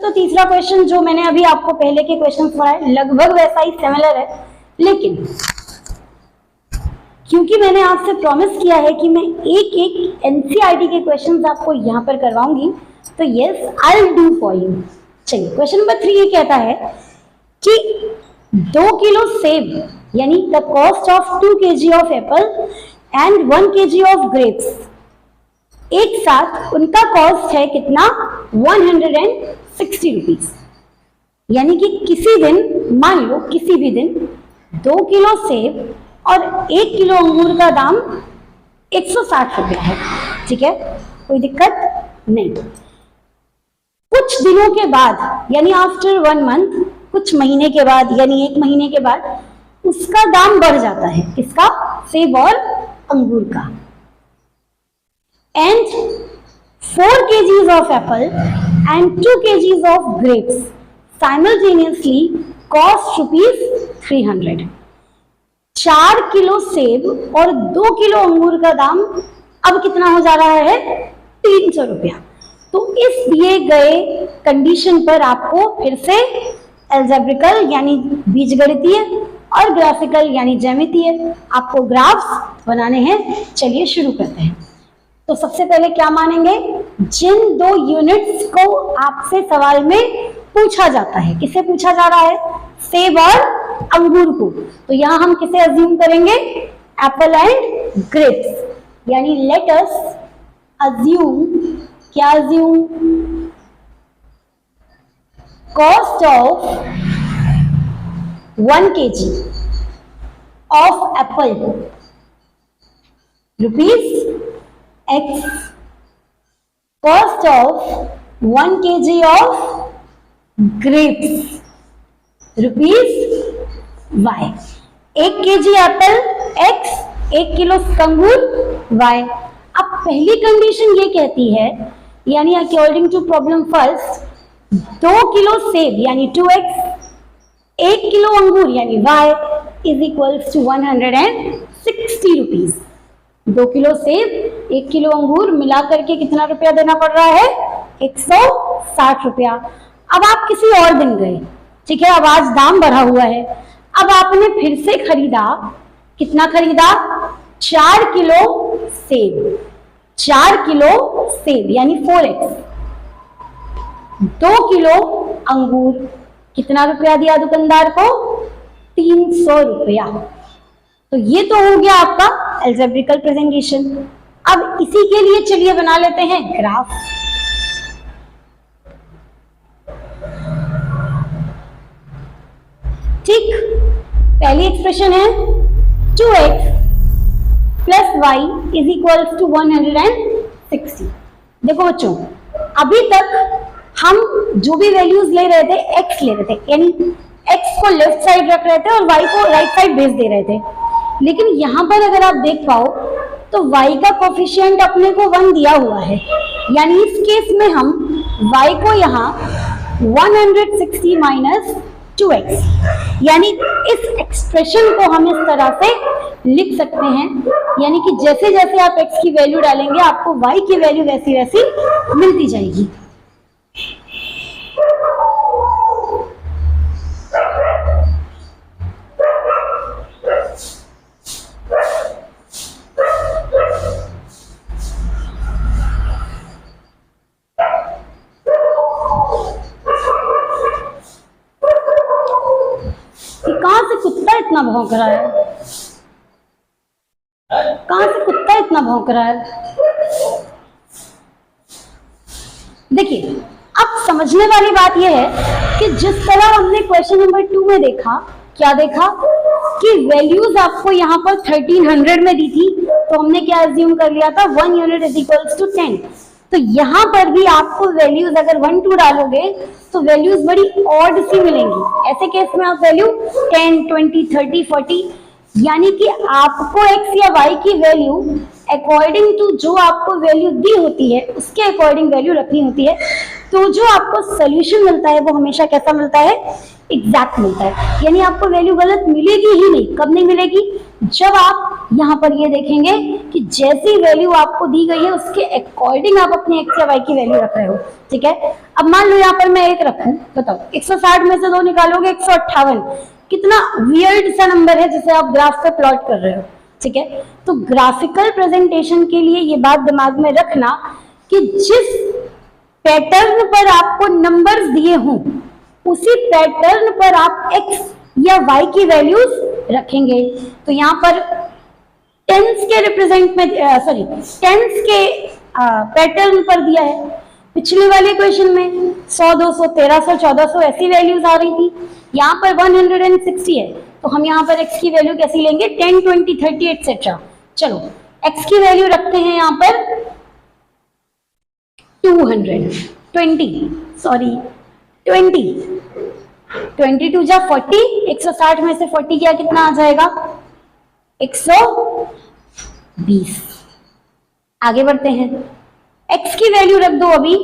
तो तीसरा क्वेश्चन जो मैंने अभी आपको पहले के क्वेश्चन पढ़ाए लगभग वैसा ही सिमिलर है, लेकिन क्योंकि मैंने आपसे प्रॉमिस किया है कि मैं एक एक एनसीईआरटी के क्वेश्चंस आपको यहाँ पर करवाऊंगी, तो yes I will do for you. चलिए क्वेश्चन नंबर 3 ये कहता है कि 2 किलो सेब यानी the cost of 2 kg of Apple and 1 kg of grapes, एक साथ उनका कॉस्ट है कितना 160 रुपीज। यानी कि किसी दिन, मान लो किसी भी दिन 2 किलो सेब और 1 किलो अंगूर का दाम 160 रुपया है, ठीक है, कोई दिक्कत नहीं। कुछ दिनों के बाद यानी आफ्टर 1 मंथ, कुछ महीने के बाद यानी 1 महीने के बाद उसका दाम बढ़ जाता है, किसका, सेब और अंगूर का। And 4 kgs of apple and 2 kgs of grapes simultaneously cost ₹300। 4 kilo सेब और 2 किलो अंगूर का दाम अब कितना हो जा रहा है, 300 रुपया। तो इस दिए गए कंडीशन पर आपको फिर से एल्जेब्रिकल यानी बीजगणितीय और ग्राफिकल यानी ज्यामितीय आपको ग्राफ्स बनाने हैं। चलिए शुरू करते हैं। तो सबसे पहले क्या मानेंगे, जिन 2 यूनिट्स को आपसे सवाल में पूछा जाता है, किसे पूछा जा रहा है, सेब और अंगूर को, तो यहां हम किसे अज्यूम करेंगे, एप्पल एंड ग्रेप्स। यानी लेट अस अज्यूम, क्या assume, cost of 1 kg of Apple ₹X, cost of 1 kg of grapes ₹Y। 1 kg apple X, 1 किलो अंगूर Y। अब पहली कंडीशन ये कहती है, यानी अकॉर्डिंग टू प्रॉब्लम फर्स्ट, 2 किलो सेब यानी 2x, 1 किलो अंगूर यानी y is equals to 160 rupees. 2 किलो सेब 1 किलो अंगूर मिला करके कितना रुपया देना पड़ रहा है, 160 रुपया। अब आप किसी और दिन गए, ठीक है, अब आज दाम बढ़ा हुआ है, अब आपने फिर से खरीदा, कितना खरीदा, 4 किलो सेब, 4 किलो सेब यानी 4x, 2 किलो अंगूर, कितना रुपया दिया दुकानदार को, 300 रुपया। तो ये तो हो गया आपका एल्जेब्रिकल प्रेजेंटेशन। अब इसी के लिए चलिए बना लेते हैं ग्राफ। ठीक, पहली एक्सप्रेशन है 2x plus y is equals to 160। देखो बच्चों, अभी तक हम जो भी वैल्यूज ले रहे थे x ले रहे थे, यानी x को लेफ्ट साइड रख रहे थे और y को राइट साइड भेज दे रहे थे। लेकिन यहाँ पर अगर आप देख पाओ तो y का कोफिशिएंट अपने को 1 दिया हुआ है, यानी इस केस में हम y को यहाँ 160 माइनस 2x, यानी इस एक्सप्रेशन को हम इस तरह से लिख सकते हैं, यानी कि जैसे जैसे आप x की वैल्यू डालेंगे आपको y की वैल्यू वैसी वैसी मिलती जाएगी। कहां से कुत्ता इतना भौंक रहा है, कहां से कुत्ता इतना भौंक रहा है। देखिए, अब समझने वाली बात यह है कि जिस तरह हमने क्वेश्चन नंबर 2 में देखा, क्या देखा कि वैल्यूज आपको यहाँ पर 1300 में दी थी, तो हमने क्या अज्यूम कर लिया था, 1 यूनिट इज इक्वल्स टू 10। तो यहाँ पर भी आपको वैल्यूज अगर 1 2 डालोगे तो वैल्यूज बड़ी ऑड सी मिलेंगी। ऐसे केस में आप वैल्यू 10 20 30 40, यानी कि आपको x या y की वैल्यू अकॉर्डिंग टू जो आपको वैल्यू दी होती है उसके अकॉर्डिंग वैल्यू रखनी होती है। तो जो आपको सोल्यूशन मिलता है वो हमेशा कैसा मिलता है, एग्जैक्ट मिलता है, यानी आपको वैल्यू गलत मिलेगी ही नहीं। कब नहीं मिलेगी, जब आप यहाँ पर ये देखेंगे कि जैसी वैल्यू आपको दी गई है उसके अकॉर्डिंग आप अपने x या y की वैल्यू रख रहे हो, ठीक है। अब मान लो यहाँ पर मैं 1 रखूं, बताओ 160 में से 2 निकालोगे 158, कितना वियर्ड सा नंबर है जिसे आप ग्राफ पे प्लॉट कर रहे हो, ठीक है। तो ग्राफिकल प्रेजेंटेशन के लिए ये बात दिमाग में रखना कि जिस पैटर्न पर आपको नंबर्स दिए हों उसी पैटर्न पर आप x या y की वैल्यूज रखेंगे। तो यहाँ पर टेंस के रिप्रेजेंट में टेंस के पैटर्न पर दिया है। पिछले वाले क्वेश्चन में 100, 200, 1300, 1400 ऐसी वैल्यूज आ रही थी, यहाँ पर 160 है। तो हम यहाँ पर x की वैल्यू कैसी लेंगे, 10, 20, 30 एटसेट्रा। चलो x की वैल्यू रखते हैं यहाँ पर 22 जा 40, 160 में से 40 क्या कितना आ जाएगा, 120। आगे बढ़ते हैं, x की वैल्यू रख दो अभी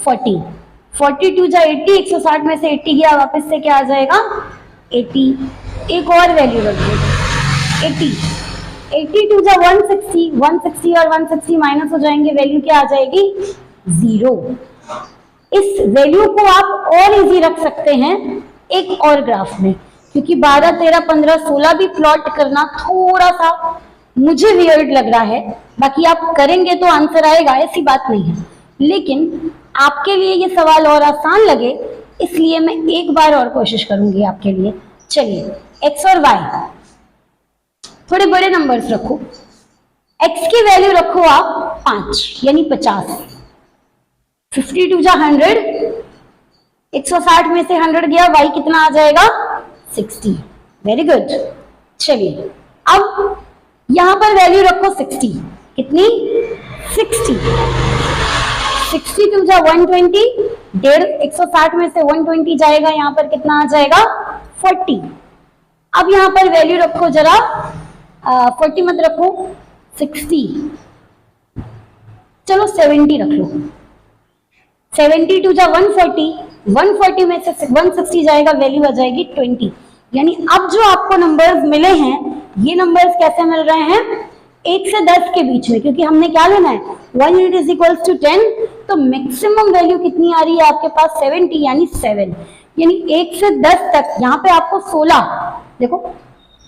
40, 42 जा 80, 160 में से 80 गया, वापस से क्या आ जाएगा 80। एक और वैल्यू रख दो 80, 82 जा 160, 160 और 160 माइनस हो जाएंगे, वैल्यू क्या आ जाएगी 0। इस वैल्यू को आप और इजी रख सकते हैं एक और ग्राफ में, क्योंकि 12, 13, 15, 16 भी प्लॉट करना थोड़ा सा मुझे वियर्ड लग रहा है। बाकी आप करेंगे तो आंसर आएगा, ऐसी बात नहीं है, लेकिन आपके लिए ये सवाल और आसान लगे इसलिए मैं एक बार और कोशिश करूंगी आपके लिए। चलिए x और y थोड़े बड़े नंबर्स रखो। x की वैल्यू रखो आप 5 यानी 50, 52 जा 100, 160 में से 100 गया, y कितना आ जाएगा 60। Very good. चलिए अब यहां पर वैल्यू रखो 60, कितनी 60, 62 जा 120, 160 में से 120 जाएगा, यहां पर कितना आ जाएगा 40। अब यहां पर वैल्यू रखो जरा 40 मत रखो 60, चलो 70 रख लो, 72 जा 140, 140 में से 160 जाएगा, वैल्यू आ जाएगी 20। यानी अब जो आपको नंबर्स मिले हैं ये नंबर्स कैसे मिल रहे हैं, 1 से 10 के बीच में, क्योंकि हमने क्या लेना है 1 यूनिट इज इक्वल्स टू 10। तो मैक्सिमम वैल्यू कितनी आ रही है आपके पास 70 यानी 7। यानी 1 से 10 तक यहाँ पे आपको 16, देखो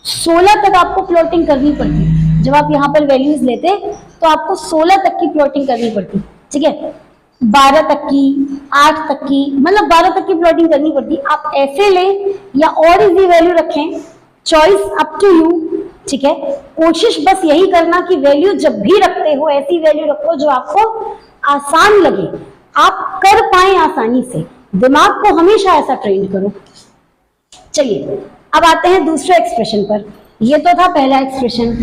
16 तक आपको प्लॉटिंग करनी पड़ती। जब आप यहाँ पर वैल्यूज लेते तो आपको 16 तक की प्लॉटिंग करनी पड़ती, ठीक है। 12 तक की, 8 तक की, मतलब 12 तक की प्लॉटिंग करनी पड़ती। आप ऐसे लें या और इजी वैल्यू रखें, चॉइस अप टू यू, ठीक है। कोशिश बस यही करना कि वैल्यू जब भी रखते हो ऐसी वैल्यू रखो जो आपको आसान लगे, आप कर पाए आसानी से। दिमाग को हमेशा ऐसा ट्रेन करो। चलिए अब आते हैं दूसरे एक्सप्रेशन पर। ये तो था पहला एक्सप्रेशन,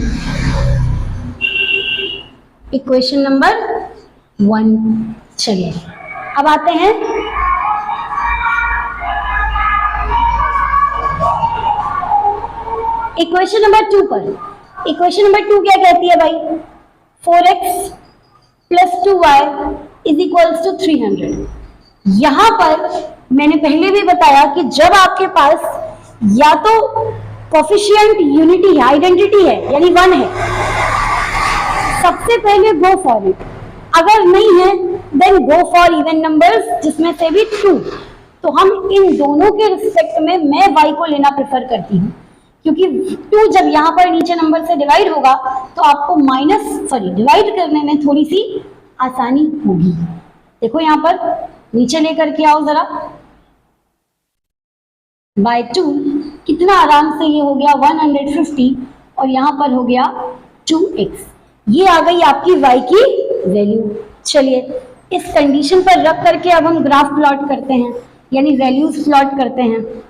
इक्वेशन नंबर 1। चलिए अब आते हैं इक्वेशन नंबर 2 पर। इक्वेशन नंबर 2 क्या कहती है भाई, 4x plus 2y is equals to 300। यहां पर मैंने पहले भी बताया कि जब आपके पास या तो कोफिशिएंट यूनिटी है, आइडेंटिटी है यानी 1 है, सबसे पहले गो फॉर इट। अगर नहीं है then go for even numbers जिसमें से भी 2। तो हम इन दोनों के रिस्पेक्ट में मैं y को लेना प्रेफर करती हूँ, क्योंकि 2 जब यहाँ पर नीचे नंबर से डिवाइड होगा तो आपको डिवाइड करने में थोड़ी सी आसानी होगी। देखो यहाँ पर नीचे लेकर के आओ जरा, बाय 2 कितना आराम से ये हो गया 150 और यहाँ पर हो गया 2x। ये आ गई आपकी y की वैल्यू। चलिए इस कंडीशन पर रख करके अब हम ग्राफ प्लॉट करते हैं, यानी वैल्यूज प्लॉट करते हैं।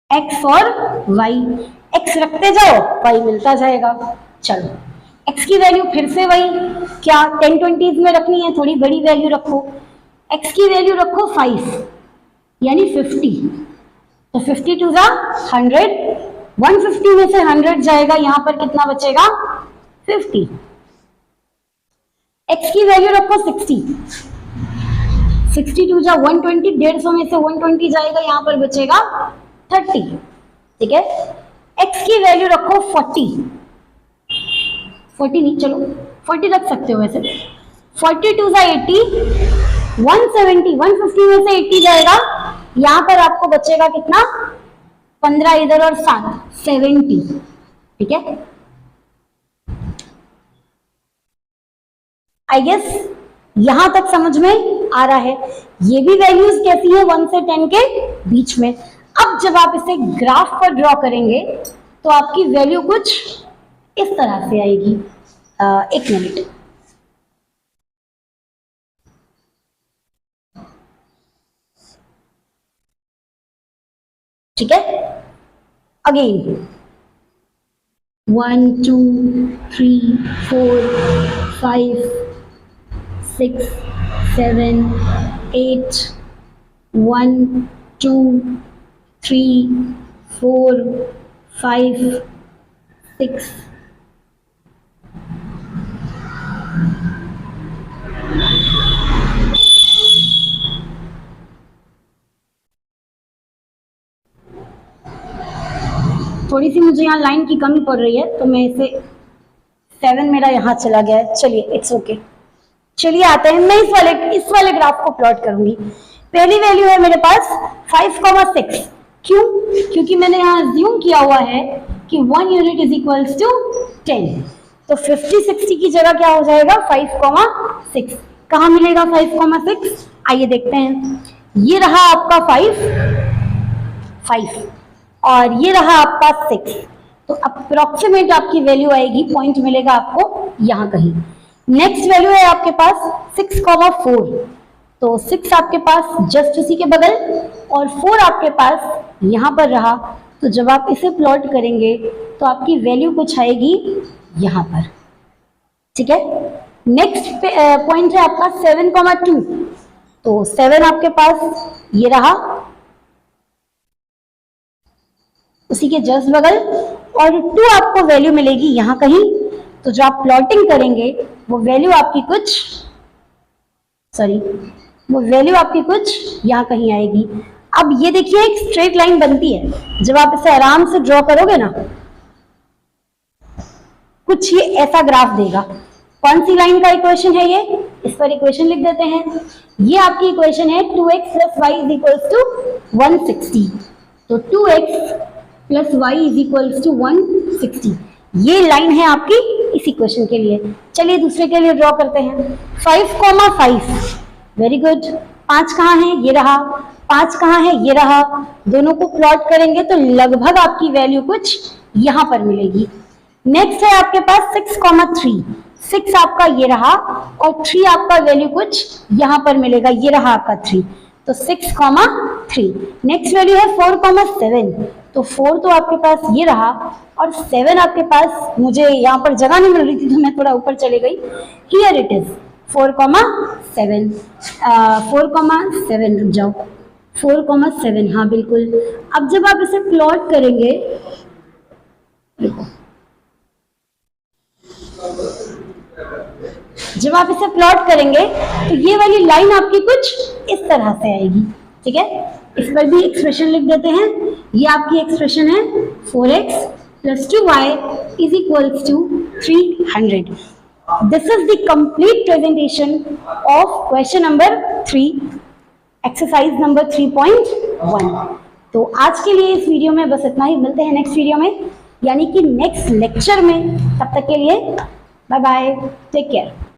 x और y, x रखते जाओ y मिलता जाएगा। चलो x की वैल्यू फिर से वही, क्या 10 20s में रखनी है, थोड़ी बड़ी वैल्यू रखो। x की वैल्यू रखो 5 यानी 50, तो 52 जा 100, 150 में से 100 जाएगा, यहां पर कितना बचेगा 50। x की वैल्यू रखो 60, 62 जा 120, 150 में से 120 जाएगा, यहाँ पर बचेगा 30, ठीक है। x की वैल्यू रखो 40 नहीं, चलो 40 रख सकते हो वैसे। 42 जा 80, 170, 150 में से 80 जाएगा, यहाँ पर आपको बचेगा कितना, 15 इधर और 7, 70, ठीक है। आई गेस यहां तक समझ में आ रहा है। ये भी वैल्यूज कैसी है, 1 से 10 के बीच में। अब जब आप इसे ग्राफ पर ड्रॉ करेंगे तो आपकी वैल्यू कुछ इस तरह से आएगी। एक मिनट, ठीक है। अगेन 1 2 3 4 5 6 7 8 1 2 3 4 5 6 थोड़ी सी मुझे यहाँ लाइन की कमी पड़ रही है, तो मैं इसे 7 मेरा यहाँ चला गया है। चलिए इट्स ओके। चलिए आते हैं, मैं इस वाले ग्राफ को प्लॉट करूंगी। पहली वैल्यू है मेरे पास 5,6। क्यों? क्योंकि मैंने यहाँ अज्यूम किया हुआ है कि 1 यूनिट इज इक्वल्स टू 10, तो 50 60 की जगह क्या हो जाएगा, 5,6। कहाँ मिलेगा 5,6? आइए देखते हैं। ये रहा आपका 5 और ये रहा आपका 6, तो अप्रोक्सीमेट आपकी वैल्यू आएगी, पॉइंट मिलेगा आपको यहाँ कहीं। नेक्स्ट वैल्यू है आपके पास 6,4, तो 6 आपके पास जस्ट उसी के बगल और 4 आपके पास यहाँ पर रहा। तो जब आप इसे प्लॉट करेंगे तो आपकी वैल्यू कुछ आएगी यहाँ पर, ठीक है। नेक्स्ट पॉइंट है आपका 7,2, तो 7 आपके पास ये रहा उसी के जस्ट बगल, और 2 आपको वैल्यू मिलेगी यहाँ कहीं। तो जो आप प्लॉटिंग करेंगे वो वैल्यू आपकी कुछ यहाँ कहीं आएगी। अब ये देखिए एक स्ट्रेट लाइन बनती है, जब आप इसे आराम से ड्रॉ करोगे ना, कुछ ये ऐसा ग्राफ देगा। कौन सी लाइन का इक्वेशन है ये, इस पर इक्वेशन लिख देते हैं। ये आपकी इक्वेशन है 2x + y = 160, तो 2x + y = 160। ये लाइन है आपकी इस इक्वेशन के लिए। चलिए दूसरे के लिए ड्रॉ करते हैं। 5,5, वेरी गुड। 5 कहाँ है, ये रहा। 5 कहाँ है, ये रहा। दोनों को प्लॉट करेंगे तो लगभग आपकी वैल्यू कुछ यहाँ पर मिलेगी। नेक्स्ट है आपके पास 6,3, 6 आपका ये रहा और 3 आपका वैल्यू कुछ यहाँ पर मिलेगा, ये रहा आपका 3, तो 6,3। नेक्स्ट वैल्यू है 4,7, तो 4 तो आपके पास ये रहा और 7 आपके पास, मुझे यहाँ पर जगह नहीं मिल रही थी तो मैं थोड़ा ऊपर चले गई। हियर इट इज 4,7, 4,7, रुक जाओ, 4,7, हाँ बिल्कुल। अब जब आप इसे प्लॉट करेंगे, देखो जब आप इसे प्लॉट करेंगे तो ये वाली लाइन आपकी कुछ इस तरह से आएगी, ठीक है। इस पर भी एक्सप्रेशन लिख देते हैं। ये आपकी एक्सप्रेशन है 4x + 2y = 300। This is the complete presentation of question number 3, exercise number 3.1। तो आज के लिए इस वीडियो में बस इतना ही। मिलते हैं नेक्स्ट वीडियो में, यानी कि नेक्स्ट लेक्चर में। तब तक के लिए बाय बाय, टेक केयर।